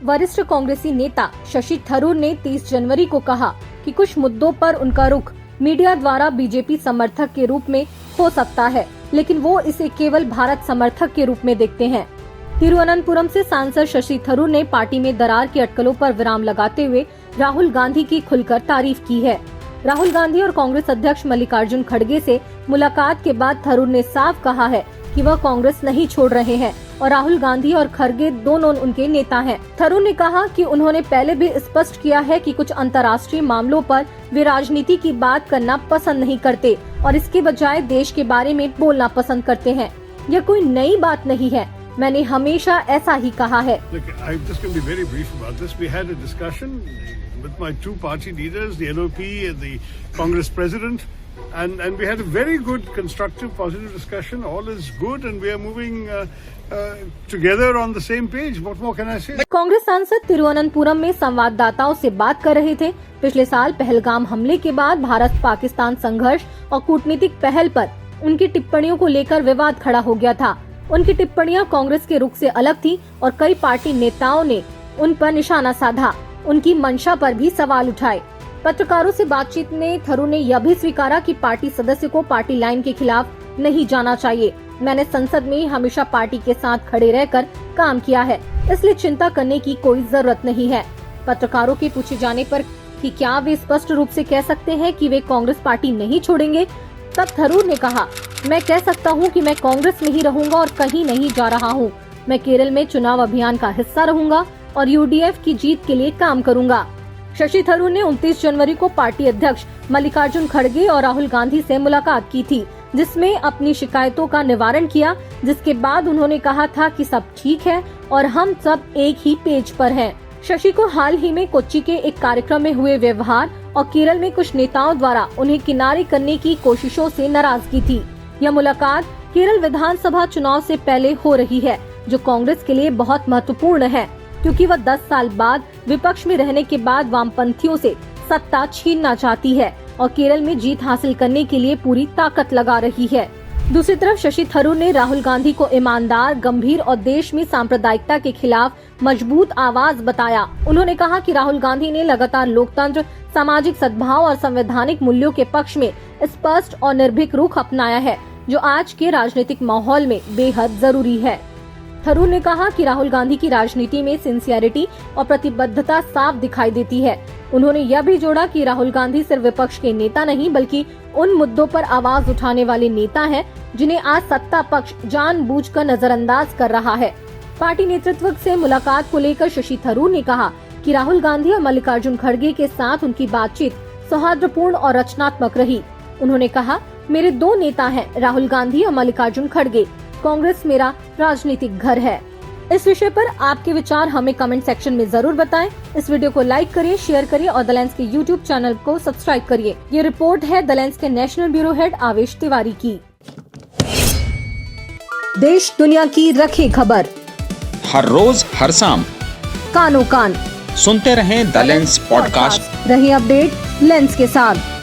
वरिष्ठ कांग्रेसी नेता शशि थरूर ने 30 जनवरी को कहा कि कुछ मुद्दों पर उनका रुख मीडिया द्वारा बीजेपी समर्थक के रूप में हो सकता है, लेकिन वो इसे केवल भारत समर्थक के रूप में देखते हैं। तिरुवनंतपुरम से सांसद शशि थरूर ने पार्टी में दरार की अटकलों पर विराम लगाते हुए राहुल गांधी की खुलकर तारीफ की है। राहुल गांधी और कांग्रेस अध्यक्ष मल्लिकार्जुन खड़गे से मुलाकात के बाद थरूर ने साफ कहा है कि वह कांग्रेस नहीं छोड़ रहे हैं और राहुल गांधी और खड़गे दोनों उनके नेता हैं। थरूर ने कहा कि उन्होंने पहले भी स्पष्ट किया है कि कुछ अंतर्राष्ट्रीय मामलों पर वे राजनीति की बात करना पसंद नहीं करते और इसके बजाय देश के बारे में बोलना पसंद करते हैं। यह कोई नई बात नहीं है, मैंने हमेशा ऐसा ही कहा है। With my two party leaders, the LOP and the Congress president, and we had a very good, constructive, positive discussion. All is good, and we are moving together on the same page. What more can I say? Congress सांसद तिरुवनंतपुरम में संवाददाताओं से बात कर रहे थे। पिछले साल पहलगाम हमले के बाद भारत पाकिस्तान संघर्ष और कूटनीतिक पहल पर उनकी टिप्पणियों को लेकर विवाद खड़ा हो गया था। उनकी टिप्पणियां कांग्रेस के रुख से अलग थी और कई पार्टी नेताओं ने उन पर निशाना साधा, उनकी मंशा पर भी सवाल उठाए। पत्रकारों से बातचीत में थरूर ने यह भी स्वीकारा कि पार्टी सदस्य को पार्टी लाइन के खिलाफ नहीं जाना चाहिए। मैंने संसद में हमेशा पार्टी के साथ खड़े रहकर काम किया है, इसलिए चिंता करने की कोई जरूरत नहीं है। पत्रकारों के पूछे जाने पर कि क्या वे स्पष्ट रूप से कह सकते हैं कि वे कांग्रेस पार्टी नहीं छोड़ेंगे, तब थरूर ने कहा, मैं कह सकता हूं कि मैं कांग्रेस में ही रहूंगा और कहीं नहीं जा रहा हूं। मैं केरल में चुनाव अभियान का हिस्सा रहूंगा और यूडीएफ की जीत के लिए काम करूंगा। शशि थरूर ने 29 जनवरी को पार्टी अध्यक्ष मल्लिकार्जुन खड़गे और राहुल गांधी से मुलाकात की थी, जिसमें अपनी शिकायतों का निवारण किया, जिसके बाद उन्होंने कहा था कि सब ठीक है और हम सब एक ही पेज पर हैं। शशि को हाल ही में कोच्चि के एक कार्यक्रम में हुए व्यवहार और केरल में कुछ नेताओं द्वारा उन्हें किनारे करने की कोशिशों से नाराजगी थी। यह मुलाकात केरल विधानसभा चुनाव से पहले हो रही है, जो कांग्रेस के लिए बहुत महत्वपूर्ण है, क्योंकि वह 10 साल बाद विपक्ष में रहने के बाद वामपंथियों से सत्ता छीनना चाहती है और केरल में जीत हासिल करने के लिए पूरी ताकत लगा रही है। दूसरी तरफ शशि थरूर ने राहुल गांधी को ईमानदार, गंभीर और देश में सांप्रदायिकता के खिलाफ मजबूत आवाज बताया। उन्होंने कहा कि राहुल गांधी ने लगातार लोकतंत्र, सामाजिक सद्भाव और संवैधानिक मूल्यों के पक्ष में स्पष्ट और निर्भीक रुख अपनाया है, जो आज के राजनीतिक माहौल में बेहद जरूरी है। थरूर ने कहा कि राहुल गांधी की राजनीति में सिंसियरिटी और प्रतिबद्धता साफ दिखाई देती है। उन्होंने यह भी जोड़ा कि राहुल गांधी सिर्फ विपक्ष के नेता नहीं, बल्कि उन मुद्दों पर आवाज उठाने वाले नेता हैं, जिन्हें आज सत्ता पक्ष जानबूझकर नजरअंदाज कर रहा है। पार्टी नेतृत्व से मुलाकात को लेकर शशि थरूर ने कहा कि राहुल गांधी और मल्लिकार्जुन खड़गे के साथ उनकी बातचीत सौहार्दपूर्ण और रचनात्मक रही। उन्होंने कहा, मेरे दो नेता हैं, राहुल गांधी और मल्लिकार्जुन खड़गे। कांग्रेस मेरा राजनीतिक घर है। इस विषय पर आपके विचार हमें कमेंट सेक्शन में जरूर बताएं। इस वीडियो को लाइक करिए, शेयर करिए और द लेंस के यूट्यूब चैनल को सब्सक्राइब करिए। ये रिपोर्ट है द लेंस के नेशनल ब्यूरो हेड आवेश तिवारी की। देश दुनिया की रखे खबर हर रोज हर शाम कानो कान सुनते रहें द लेंस पॉडकास्ट। रहे अपडेट लेंस के साथ।